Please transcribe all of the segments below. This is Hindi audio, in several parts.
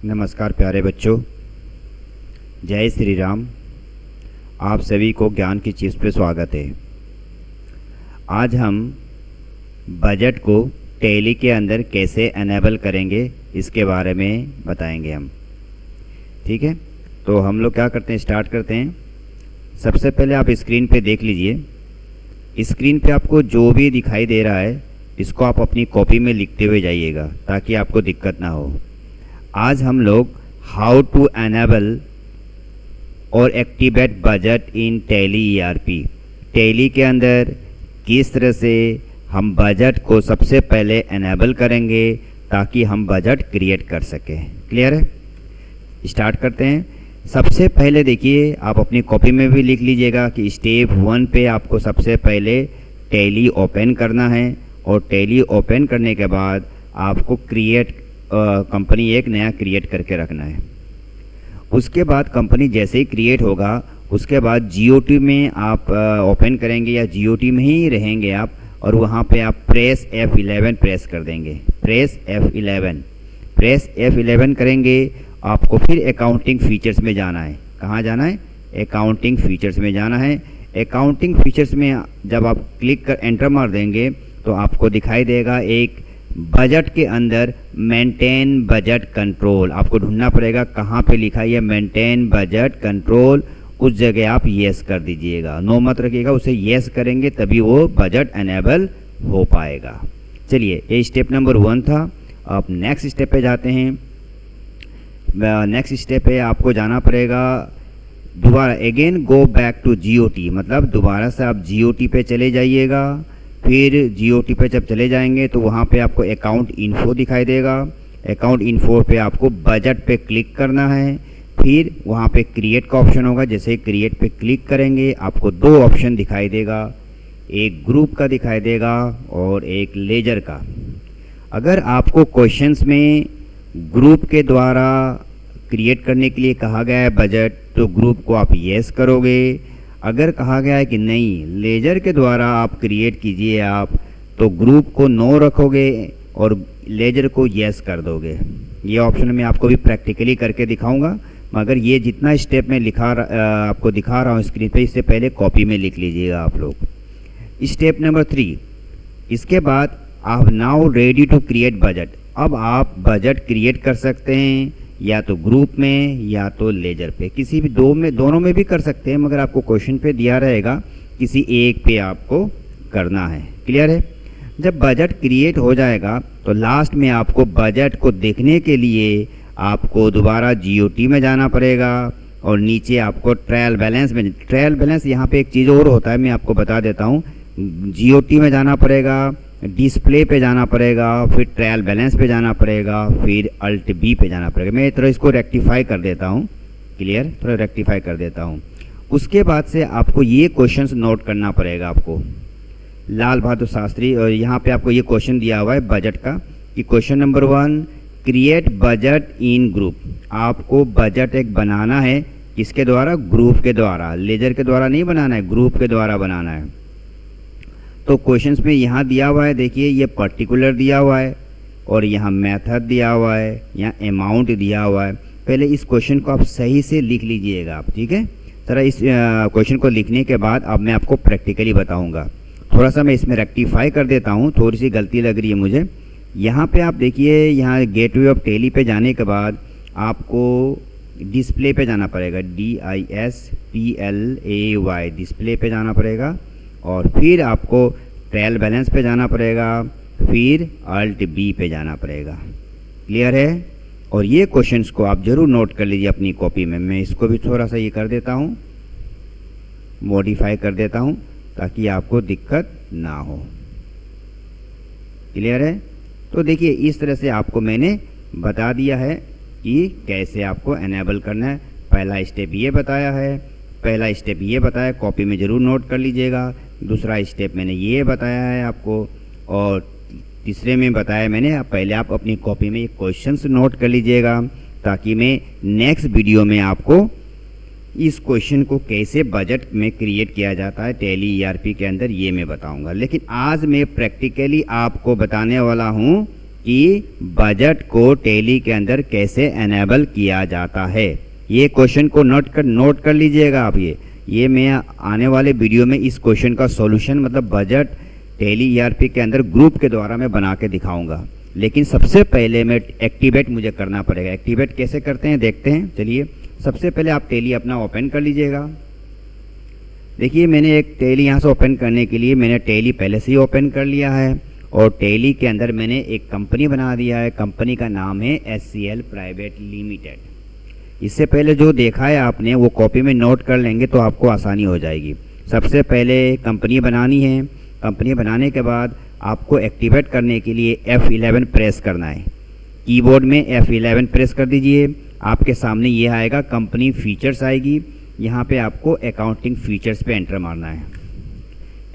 नमस्कार प्यारे बच्चों, जय श्री राम। आप सभी को ज्ञान की चिप्स पे स्वागत है। आज हम बजट को टैली के अंदर कैसे एनेबल करेंगे इसके बारे में बताएंगे हम। ठीक है, तो हम लोग क्या करते हैं, स्टार्ट करते हैं। सबसे पहले आप स्क्रीन पे देख लीजिए। स्क्रीन पे आपको जो भी दिखाई दे रहा है इसको आप अपनी कॉपी में लिखते हुए जाइएगा ताकि आपको दिक्कत ना हो। आज हम लोग हाउ टू एनेबल और activate budget in tally ERP, tally के अंदर किस तरह से हम बजट को सबसे पहले एनेबल करेंगे ताकि हम बजट क्रिएट कर सकें। क्लियर है? स्टार्ट करते हैं। सबसे पहले देखिए, आप अपनी कॉपी में भी लिख लीजिएगा कि स्टेप 1 पे आपको सबसे पहले टैली ओपन करना है और टैली ओपन करने के बाद आपको क्रिएट कंपनी एक नया क्रिएट करके रखना है। उसके बाद कंपनी जैसे ही क्रिएट होगा उसके बाद जीओटी में आप ओपन करेंगे या जीओटी में ही रहेंगे आप, और वहाँ पे आप प्रेस F11 प्रेस कर देंगे। प्रेस F11 करेंगे। आपको फिर अकाउंटिंग फीचर्स में जाना है। कहाँ जाना है? अकाउंटिंग फीचर्स में जाना है। अकाउंटिंग फीचर्स में जब आप क्लिक कर एंटर मार देंगे तो आपको दिखाई देगा एक बजट के अंदर मेंटेन बजट कंट्रोल। आपको ढूंढना पड़ेगा कहाँ पे लिखा है मेंटेन बजट कंट्रोल। उस जगह आप येस कर दीजिएगा, नो मत रखिएगा। उसे येस करेंगे तभी वो बजट एनेबल हो पाएगा। चलिए, ये स्टेप नंबर 1 था। अब नेक्स्ट स्टेप पे जाते हैं। नेक्स्ट स्टेप पे आपको जाना पड़ेगा दोबारा, again go back to GOT, मतलब दोबारा से आप जीओटी पे चले जाइएगा। फिर जीओटी पे जब चले जाएंगे तो वहाँ पे आपको अकाउंट इन्फो दिखाई देगा। अकाउंट इन्फो पे आपको बजट पे क्लिक करना है। फिर वहाँ पे क्रिएट का ऑप्शन होगा। जैसे क्रिएट पे क्लिक करेंगे आपको 2 ऑप्शन दिखाई देगा, एक ग्रुप का दिखाई देगा और एक लेजर का। अगर आपको क्वेश्चंस में ग्रुप के द्वारा क्रिएट करने के लिए कहा गया है बजट, तो ग्रुप को आप येस करोगे। अगर कहा गया है कि नहीं लेजर के द्वारा आप क्रिएट कीजिए आप, तो ग्रुप को नो रखोगे और लेजर को येस कर दोगे। ये ऑप्शन मैं आपको भी प्रैक्टिकली करके दिखाऊंगा, मगर ये जितना स्टेप में आपको दिखा रहा हूँ स्क्रीन पे, इससे पहले कॉपी में लिख लीजिएगा आप लोग। स्टेप नंबर 3, इसके बाद आप now ready to create budget. अब आप बजट क्रिएट कर सकते हैं या तो ग्रुप में या तो लेजर पे, किसी भी दोनों में भी कर सकते हैं, मगर आपको क्वेश्चन पे दिया रहेगा किसी एक पे आपको करना है। क्लियर है? जब बजट क्रिएट हो जाएगा तो लास्ट में आपको बजट को देखने के लिए आपको दोबारा जीओटी में जाना पड़ेगा और नीचे आपको ट्रायल बैलेंस यहाँ पे एक चीज़ और होता है, मैं आपको बता देता हूँ। जीओटी में जाना पड़ेगा, डिस्प्ले पे जाना पड़ेगा, फिर ट्रायल बैलेंस पे जाना पड़ेगा, फिर अल्ट बी पे जाना पड़ेगा। मैं थोड़ा इसको रेक्टिफाई कर देता हूँ। क्लियर? थोड़ा रेक्टिफाई कर देता हूँ। उसके बाद से आपको ये क्वेश्चंस नोट करना पड़ेगा आपको। लाल बहादुर शास्त्री, और यहाँ पे आपको ये क्वेश्चन दिया हुआ है बजट का कि question number 1, create budget in group. आपको बजट एक बनाना है, किसके द्वारा? ग्रुप के द्वारा। लेजर के द्वारा नहीं बनाना है, ग्रुप के द्वारा बनाना है। तो क्वेश्चंस में यहाँ दिया हुआ है, देखिए ये पर्टिकुलर दिया हुआ है और यहाँ मेथड दिया हुआ है, यहाँ अमाउंट दिया हुआ है। पहले इस क्वेश्चन को आप सही से लिख लीजिएगा आप। ठीक है? जरा इस क्वेश्चन को लिखने के बाद अब मैं आपको प्रैक्टिकली बताऊंगा। थोड़ा सा मैं इसमें रेक्टिफाई कर देता हूँ, थोड़ी सी गलती लग रही है मुझे। यहाँ पे आप देखिए, यहाँ गेटवे ऑफ टैली पे जाने के बाद आपको डिस्प्ले पे जाना पड़ेगा, DISPLAY, डिस्प्ले पे जाना पड़ेगा। और फिर आपको ट्रायल बैलेंस पे जाना पड़ेगा, फिर अल्ट बी पे जाना पड़ेगा। क्लियर है? और ये क्वेश्चंस को आप जरूर नोट कर लीजिए अपनी कॉपी में। मैं इसको भी थोड़ा सा ये कर देता हूँ, मॉडिफाई कर देता हूँ ताकि आपको दिक्कत ना हो। क्लियर है? तो देखिए इस तरह से आपको मैंने बता दिया है कि कैसे आपको एनेबल करना है। पहला स्टेप ये बताया, कॉपी में ज़रूर नोट कर लीजिएगा। दूसरा स्टेप मैंने ये बताया है आपको, और तीसरे में बताया मैंने। पहले आप अपनी कॉपी में ये क्वेश्चंस नोट कर लीजिएगा ताकि मैं नेक्स्ट वीडियो में आपको इस क्वेश्चन को कैसे बजट में क्रिएट किया जाता है टैली ईआरपी के अंदर, ये मैं बताऊंगा। लेकिन आज मैं प्रैक्टिकली आपको बताने वाला हूँ कि बजट को टैली के अंदर कैसे एनेबल किया जाता है। ये क्वेश्चन को नोट कर लीजिएगा आप। ये मैं आने वाले वीडियो में इस क्वेश्चन का सॉल्यूशन मतलब बजट टैली ईआरपी के अंदर ग्रुप के द्वारा मैं बना के दिखाऊंगा। लेकिन सबसे पहले मैं एक्टिवेट मुझे करना पड़ेगा। एक्टिवेट कैसे करते हैं देखते हैं। चलिए सबसे पहले आप टैली अपना ओपन कर लीजिएगा। देखिए मैंने एक टैली यहाँ से ओपन करने के लिए मैंने टैली पहले से ही ओपन कर लिया है और टैली के अंदर मैंने एक कंपनी बना दिया है। कंपनी का नाम है SCL प्राइवेट लिमिटेड। इससे पहले जो देखा है आपने वो कॉपी में नोट कर लेंगे तो आपको आसानी हो जाएगी। सबसे पहले कंपनी बनानी है। कंपनी बनाने के बाद आपको एक्टिवेट करने के लिए F11 प्रेस करना है। कीबोर्ड में F11 प्रेस कर दीजिए। आपके सामने ये आएगा कंपनी फीचर्स आएगी। यहाँ पे आपको अकाउंटिंग फीचर्स पे एंटर मारना है।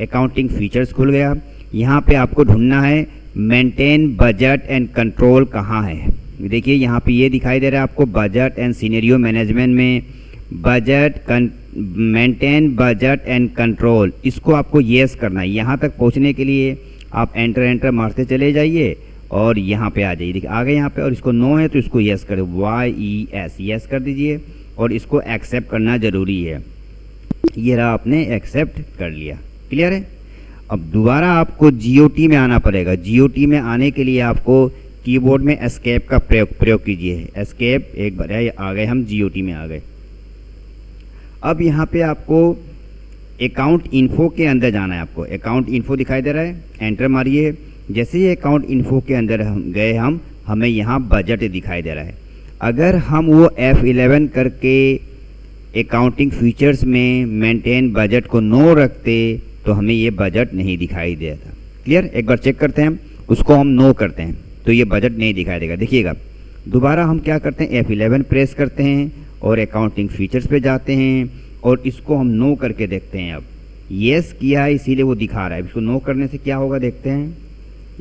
अकाउंटिंग फीचर्स खुल गया। यहाँ पे आपको ढूंढना है मेंटेन बजट एंड कंट्रोल कहाँ है। देखिए यहाँ पे ये दिखाई दे रहा है आपको बजट एंड सीनेरियो मैनेजमेंट में मेंटेन बजट एंड कंट्रोल, इसको आपको येस करना है। यहाँ तक पहुँचने के लिए आप एंटर मारते चले जाइए और यहाँ पे आ जाइए। देखिए आ गए यहाँ पे और इसको नो है तो इसको येस करें YES येस कर दीजिए और इसको एक्सेप्ट करना ज़रूरी है। ये रहा आपने एक्सेप्ट कर लिया। क्लियर है। अब दोबारा आपको GOT में आना पड़ेगा। GOT में आने के लिए आपको कीबोर्ड में एस्केप का प्रयोग कीजिए। एस्केप एक बार आ गए हम GOT में आ गए। अब यहाँ पे आपको अकाउंट इन्फो के अंदर जाना है। आपको अकाउंट इन्फो दिखाई दे रहा है, एंटर मारिए। जैसे ही अकाउंट इन्फो के अंदर हम गए हमें यहाँ बजट दिखाई दे रहा है। अगर हम वो F11 करके अकाउंटिंग फीचर्स में मेंटेन बजट को नो रखते तो हमें ये बजट नहीं दिखाई देता। क्लियर। एक बार चेक करते हैं, उसको हम नो करते हैं तो ये बजट नहीं दिखाई देगा। देखिएगा दोबारा हम क्या करते हैं F11 प्रेस करते हैं और अकाउंटिंग फीचर्स पे जाते हैं और इसको हम नो करके देखते हैं। अब येस किया है इसीलिए वो दिखा रहा है। इसको नो करने से क्या होगा देखते हैं।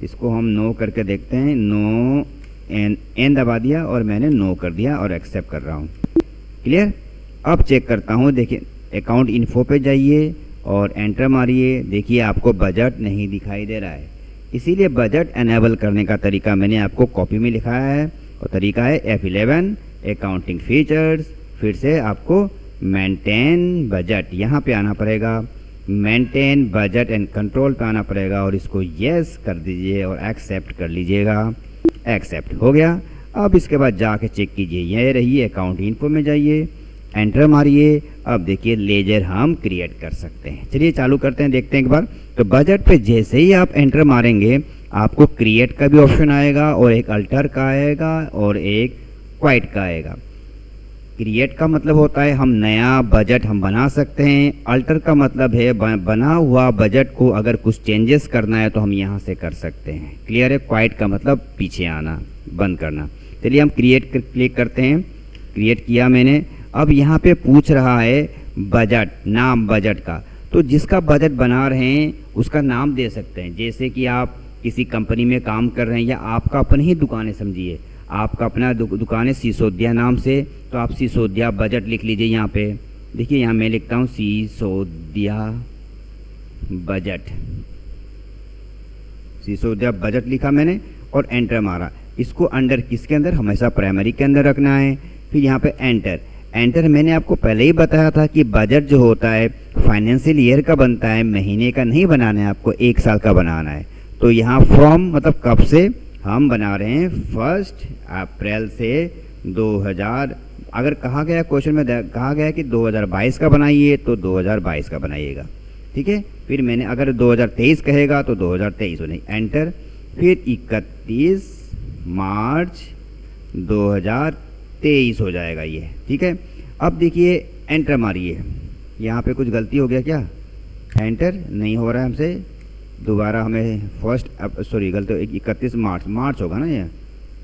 इसको हम नो करके देखते हैं। नो एन दबा दिया और मैंने नो कर दिया और एक्सेप्ट कर रहा हूँ। क्लियर। अब चेक करता हूँ। देखिए अकाउंट इन्फो पे जाइए और एंटर मारिए। देखिए आपको बजट नहीं दिखाई दे रहा है। इसीलिए बजट एनेबल करने का तरीका मैंने आपको कॉपी में लिखाया है और तरीका है F11 अकाउंटिंग फीचर्स, फिर से आपको मेंटेन बजट यहाँ पे आना पड़ेगा। मेंटेन बजट एंड कंट्रोल पे आना पड़ेगा और इसको येस कर दीजिए और एक्सेप्ट कर लीजिएगा। एक्सेप्ट हो गया। अब इसके बाद जाके चेक कीजिए। ये रही अकाउंट इन्फो में जाइए, एंटर मारिए। अब देखिए लेजर हम क्रिएट कर सकते हैं। चलिए चालू करते हैं, देखते हैं एक बार। तो बजट पे जैसे ही आप एंटर मारेंगे आपको क्रिएट का भी ऑप्शन आएगा और एक अल्टर का आएगा और एक क्वाइट का आएगा। क्रिएट का मतलब होता है हम नया बजट हम बना सकते हैं। अल्टर का मतलब है बना हुआ बजट को अगर कुछ चेंजेस करना है तो हम यहाँ से कर सकते हैं। क्लियर है। क्वाइट का मतलब पीछे आना, बंद करना। चलिए हम क्रिएट क्लिक करते हैं। क्रिएट किया मैंने। अब यहाँ पे पूछ रहा है बजट, नाम बजट का। तो जिसका बजट बना रहे हैं उसका नाम दे सकते हैं। जैसे कि आप किसी कंपनी में काम कर रहे हैं या आपका अपनी ही दुकान है, समझिए आपका अपना दुकान है सिसोदिया नाम से, तो आप सिसोदिया बजट लिख लीजिए। यहाँ पे देखिए यहाँ मैं लिखता हूँ सिसोदिया बजट। सिसोदिया बजट लिखा मैंने और एंटर मारा। इसको अंडर किसके अंदर, हमेशा प्राइमरी के अंदर रखना है। फिर यहाँ पे एंटर। एंटर मैंने आपको पहले ही बताया था कि बजट जो होता है फाइनेंशियल ईयर का बनता है, महीने का नहीं बनाना है, आपको 1 साल का बनाना है। तो यहाँ फ्रॉम मतलब कब से हम बना रहे हैं 1 अप्रैल से 2000। अगर कहा गया क्वेश्चन में कहा गया कि 2022 का बनाइए तो 2022 का बनाइएगा। ठीक है। फिर मैंने अगर 2023 कहेगा तो 2023 नहीं, एंटर। फिर 31 मार्च 2023 हो जाएगा ये। ठीक है। अब देखिए एंटर मारिए। यहाँ पे कुछ गलती हो गया क्या, एंटर नहीं हो रहा है हमसे। दोबारा हमें गलती 31 मार्च होगा ना, ये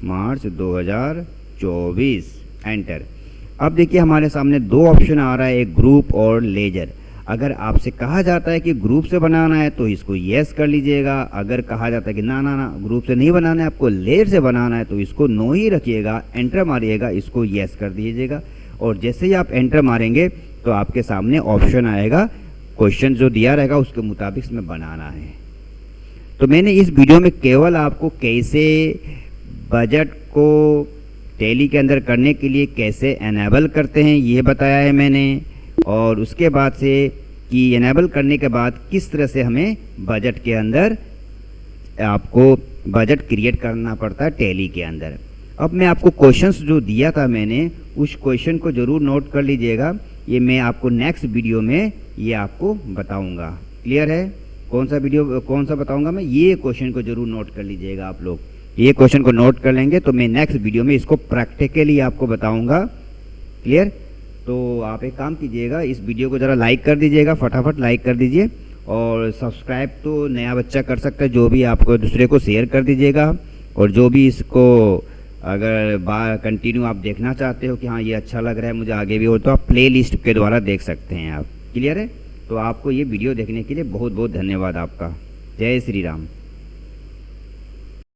मार्च 2024, एंटर। अब देखिए हमारे सामने 2 ऑप्शन आ रहा है, एक ग्रुप और लेजर। अगर आपसे कहा जाता है कि ग्रुप से बनाना है तो इसको येस कर लीजिएगा। अगर कहा जाता है कि ना ग्रुप से नहीं बनाना है, आपको लेजर से बनाना है तो इसको नो ही रखिएगा, एंटर मारिएगा, इसको येस कर दीजिएगा। और जैसे ही आप एंटर मारेंगे तो आपके सामने ऑप्शन आएगा, क्वेश्चन जो दिया रहेगा उसके मुताबिक इसमें बनाना है। तो मैंने इस वीडियो में केवल आपको कैसे बजट को टैली के अंदर करने के लिए कैसे एनेबल करते हैं ये बताया है मैंने, और उसके बाद से कि एनेबल करने के बाद किस तरह से हमें बजट के अंदर आपको बजट क्रिएट करना पड़ता है टैली के अंदर। अब मैं आपको क्वेश्चंस जो दिया था मैंने, उस क्वेश्चन को ज़रूर नोट कर लीजिएगा। ये मैं आपको नेक्स्ट वीडियो में ये आपको बताऊंगा। क्लियर है? कौन सा बताऊंगा मैं, ये क्वेश्चन को ज़रूर नोट कर लीजिएगा आप लोग। ये क्वेश्चन को नोट कर लेंगे तो मैं नेक्स्ट वीडियो में इसको प्रैक्टिकली आपको बताऊंगा। क्लियर? तो आप एक काम कीजिएगा, इस वीडियो को ज़रा लाइक कर दीजिएगा, फटाफट लाइक कर दीजिए, और सब्सक्राइब तो नया बच्चा कर सकता है, जो भी आपको दूसरे को शेयर कर दीजिएगा। और जो भी इसको अगर कंटिन्यू आप देखना चाहते हो कि हाँ ये अच्छा लग रहा है मुझे आगे भी हो, तो आप प्ले लिस्ट के द्वारा देख सकते हैं आप। क्लियर है? तो आपको ये वीडियो देखने के लिए बहुत बहुत धन्यवाद आपका। जय श्री राम।